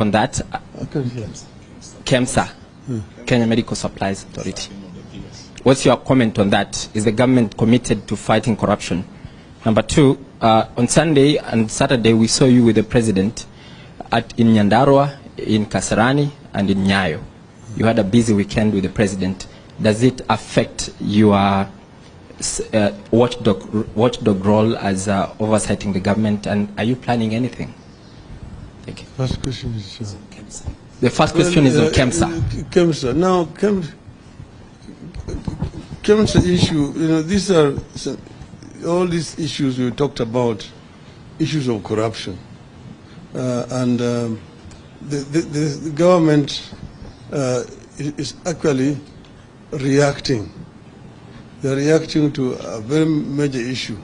on that. KEMSA, Kenya Medical Supplies Authority. What's your comment on that? Is the government committed to fighting corruption? Number two, on Sunday and Saturday, we saw you with the president in Nyandarua, in Kasarani, and in Nyayo. You had a busy weekend with the president. Does it affect your watchdog role as oversighting the government, and are you planning anything? Thank you. First question is the first question is on KEMSA. KEMSA. Now, KEMSA issue, you know, these are all these issues we talked about, issues of corruption. The government is actually reacting. They're reacting to a very major issue.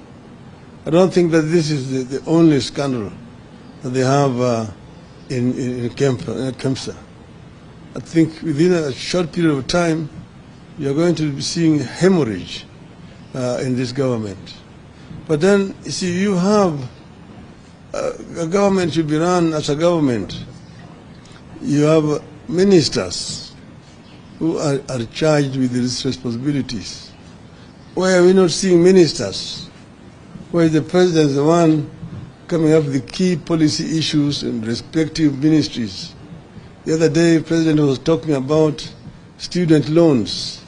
I don't think that this is the only scandal that they have in KEMSA. I think within a short period of time, you're going to be seeing hemorrhage in this government. But then, you see, you have a government should be run as a government. You have ministers who are charged with these responsibilities. Why are we not seeing ministers? Why is the president the one coming up with the key policy issues in respective ministries? The other day, the president was talking about student loans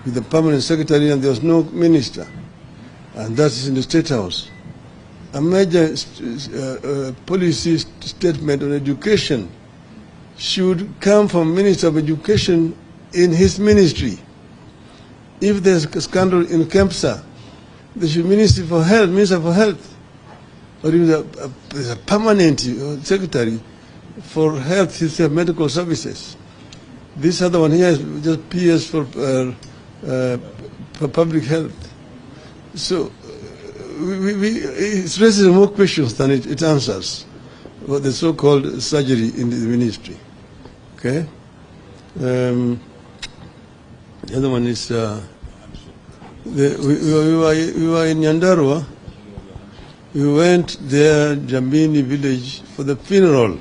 with the permanent secretary, and there was no minister. And that is in the State House. A major policy statement on education should come from Minister of Education in his ministry. If there's a scandal in KEMSA, there should be Minister for Health, or even there's a permanent secretary for health, medical services. This other one here is just PS for public health. So it raises more questions than it answers. What the so-called surgery in the ministry. Okay. The other one is we were in Nyandarua. We went there, Jambini village, for the funeral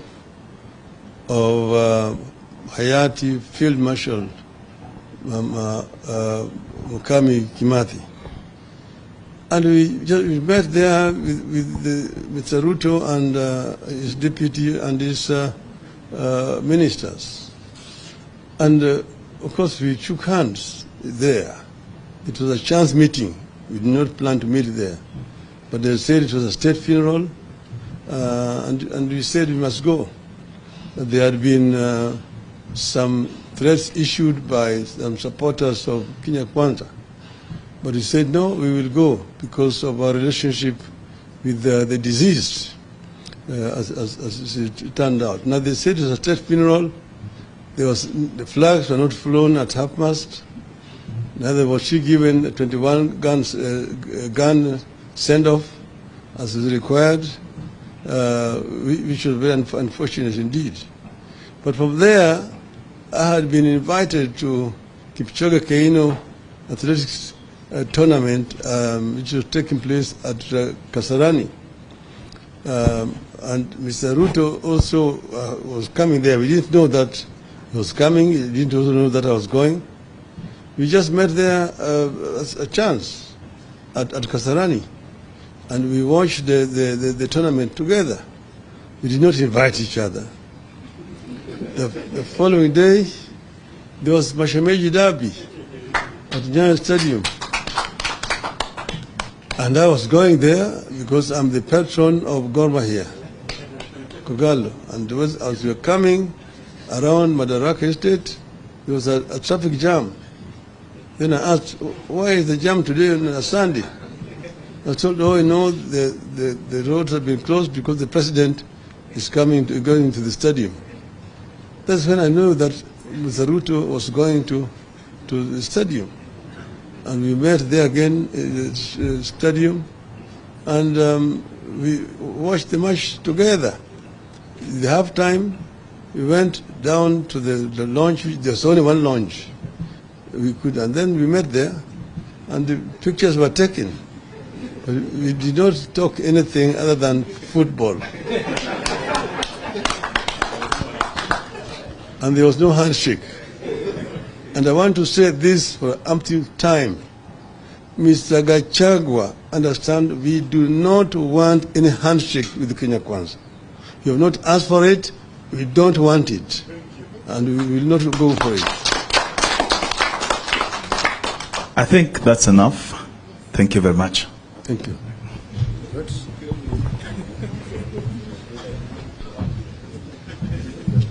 of Hayati Field Marshal Mukami Kimathi. And we met there with Mr. Ruto and his deputy and his ministers. And of course we shook hands there. It was a chance meeting. We did not plan to meet there. But they said it was a state funeral, and we said we must go. There had been some threats issued by some supporters of Kenya Kwanza. But we said, no, we will go because of our relationship with the deceased, as it turned out. Now, they said it was a state funeral. The flags were not flown at half-mast. Neither was she given a 21 gun send-off as is required, which was very unfortunate indeed. But from there, I had been invited to Kipchoge Keino Athletics tournament, which was taking place at Kasarani. And Mr. Ruto also was coming there. We didn't know that he was coming. He didn't also know that I was going. We just met there as a chance at Kasarani. And we watched the tournament together. We did not invite each other. The following day, there was Mashemeji Derby at Nyayo Stadium. And I was going there because I'm the patron of Gor Mahia, Kogalo. And as we were coming around Madaraka Estate, there was a traffic jam. Then I asked, why is the jam today on a Sunday? I told, oh, you know, the roads have been closed because the president is going to the stadium. That's when I knew that Mr. Ruto was going to the stadium. And we met there again in the stadium, and we watched the match together. In the halftime, we went down to the lounge. There's only one lounge. And then we met there, and the pictures were taken. But we did not talk anything other than football. and there was no handshake. And I want to say this for umpteenth time. Mr. Gachagua, understand, we do not want any handshake with Kenya Kwanza. You have not asked for it, we don't want it, and we will not go for it. I think that's enough. Thank you very much. Thank you.